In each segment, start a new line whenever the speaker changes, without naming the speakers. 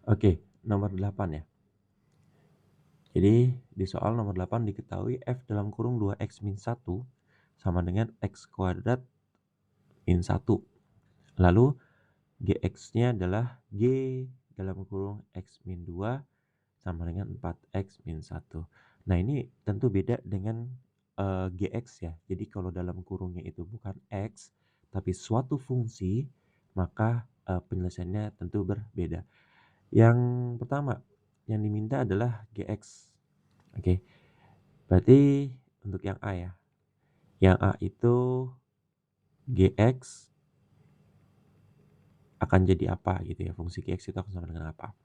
Oke, nomor 8 ya. Jadi di soal nomor 8 diketahui f dalam kurung 2x min 1 sama dengan x kuadrat min 1. Lalu gx-nya adalah g dalam kurung x min 2 sama dengan 4x min 1. Nah ini tentu beda dengan gx ya. Jadi kalau dalam kurungnya itu bukan x, tapi suatu fungsi, maka penyelesaiannya tentu berbeda. Yang pertama, yang diminta adalah gx. Oke, berarti untuk yang A ya. Yang A itu gx akan jadi apa gitu ya. Fungsi gx itu akan sama dengan apa.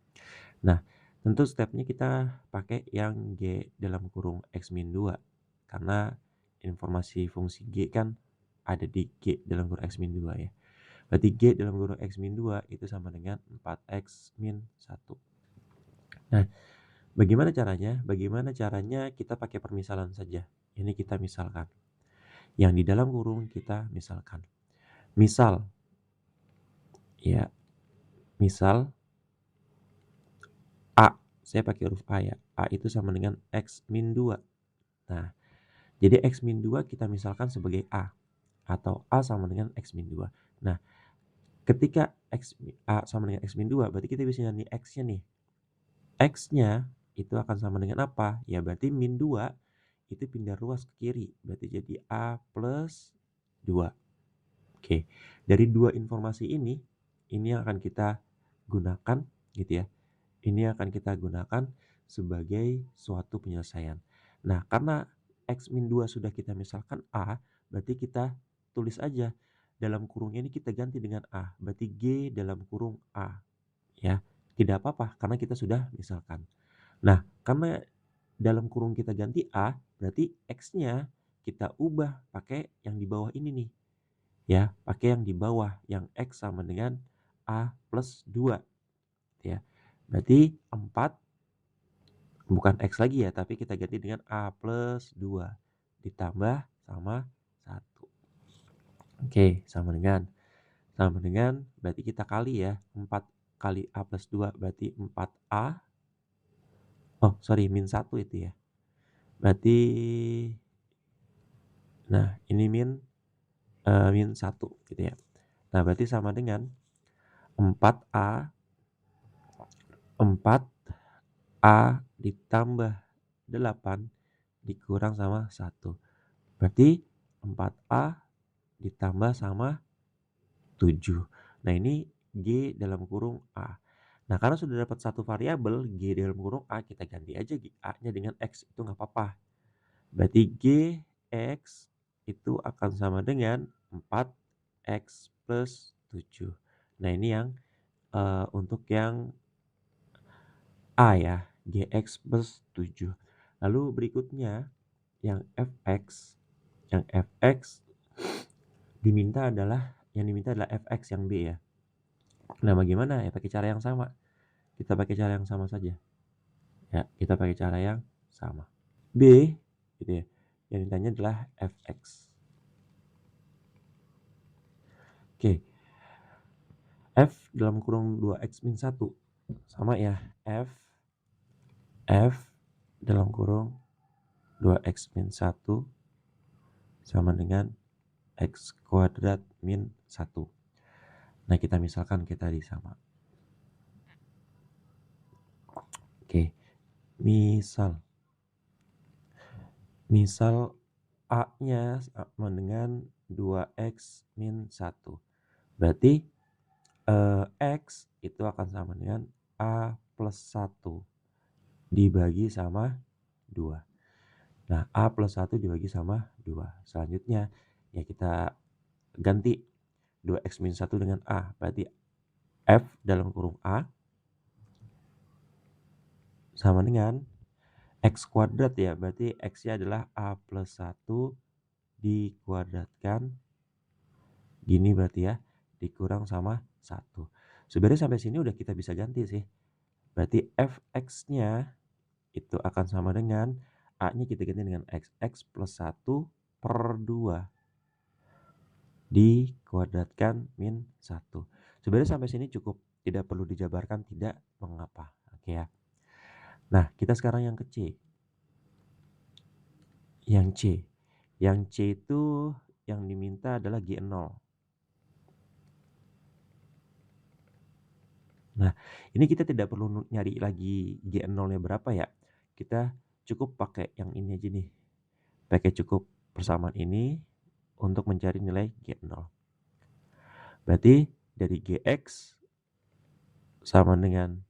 Nah, tentu stepnya kita pakai yang g dalam kurung x min 2. Karena informasi fungsi g kan ada di g dalam kurung x min 2 ya. Berarti g dalam kurung x min 2 itu sama dengan 4x min 1. Nah, bagaimana caranya? Bagaimana caranya kita pakai permisalan saja. Ini kita misalkan. Yang di dalam kurung kita misalkan. Misal, ya, misal A. Saya pakai huruf A ya. A itu sama dengan x min 2. Nah, jadi x min 2 kita misalkan sebagai A. Atau A sama dengan x min 2. Nah, ketika A sama dengan x min 2, berarti kita bisa nyari x-nya nih. X-nya itu akan sama dengan apa? Ya berarti min 2 itu pindah ruas ke kiri. Berarti jadi A plus 2. Oke, dari dua informasi ini yang akan kita gunakan gitu ya. Ini akan kita gunakan sebagai suatu penyelesaian. Nah, karena x min 2 sudah kita misalkan A, berarti kita tulis aja dalam kurungnya ini kita ganti dengan A. Berarti G dalam kurung A. Ya, tidak apa-apa karena kita sudah misalkan. Nah, karena dalam kurung kita ganti A, berarti X-nya kita ubah pakai yang di bawah ini nih. Ya, pakai yang di bawah, yang X sama dengan A plus 2. Ya, berarti 4 bukan X lagi ya, tapi kita ganti dengan A plus 2 ditambah sama 1. Oke, sama dengan berarti kita kali ya, 4 kali A plus 2 berarti 4A. Oh, sorry, min 1 itu ya. Berarti, nah ini min 1 gitu ya. Nah, berarti sama dengan 4A ditambah 8 dikurang sama 1. Berarti 4A ditambah sama 7. Nah, ini G dalam kurung A. Nah, karena sudah dapat satu variabel G dalam kurung A, kita ganti aja A-nya dengan X, itu nggak apa-apa. Berarti Gx itu akan sama dengan 4x plus 7. Nah, ini yang untuk yang A ya, Gx plus 7. Lalu berikutnya yang Fx. Yang Fx diminta adalah Fx yang B ya. Nah, bagaimana? Ya pakai cara yang sama. Kita pakai cara yang sama saja. Ya, kita pakai cara yang sama. B gitu ya. Yang ditanya adalah Fx. Oke. F dalam kurung 2x min 1 sama ya. F dalam kurung 2x min 1 sama dengan x kuadrat min 1. Nah, kita misalkan kita tadi sama. Oke. Misal A-nya sama dengan 2x min 1. Berarti X itu akan sama dengan A plus 1 dibagi sama 2. Nah, A plus 1 dibagi sama 2. Selanjutnya, ya kita ganti 2x min 1 dengan A. Berarti F dalam kurung A sama dengan X kuadrat ya. Berarti X-nya adalah A plus 1 dikuadratkan. Gini berarti ya. Dikurang sama 1. Sebenarnya sampai sini udah kita bisa ganti sih. Berarti Fx-nya itu akan sama dengan A-nya kita ganti dengan X plus 1 per 2 dikuadratkan min 1. Sebenarnya sampai sini cukup, tidak perlu dijabarkan, tidak. mengapa. Oke ya. Nah, kita sekarang yang ke C. Yang C. Yang C itu yang diminta adalah G0. Nah, ini kita tidak perlu nyari lagi G0-nya berapa ya. Kita cukup pakai yang ini aja nih. Pakai cukup persamaan ini untuk mencari nilai G0. Berarti dari Gx sama dengan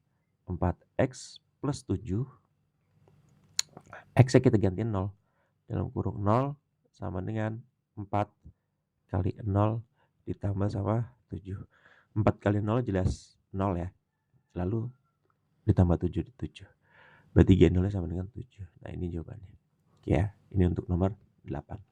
4x plus 7. X-nya kita gantiin 0. Dalam kurung 0 sama dengan 4 kali 0 ditambah sama 7. 4 kali 0 jelas 0 ya. Lalu ditambah 7 di 7. Berarti G0-nya sama dengan 7. Nah, ini jawabannya. Oke ya, ini untuk nomor 8.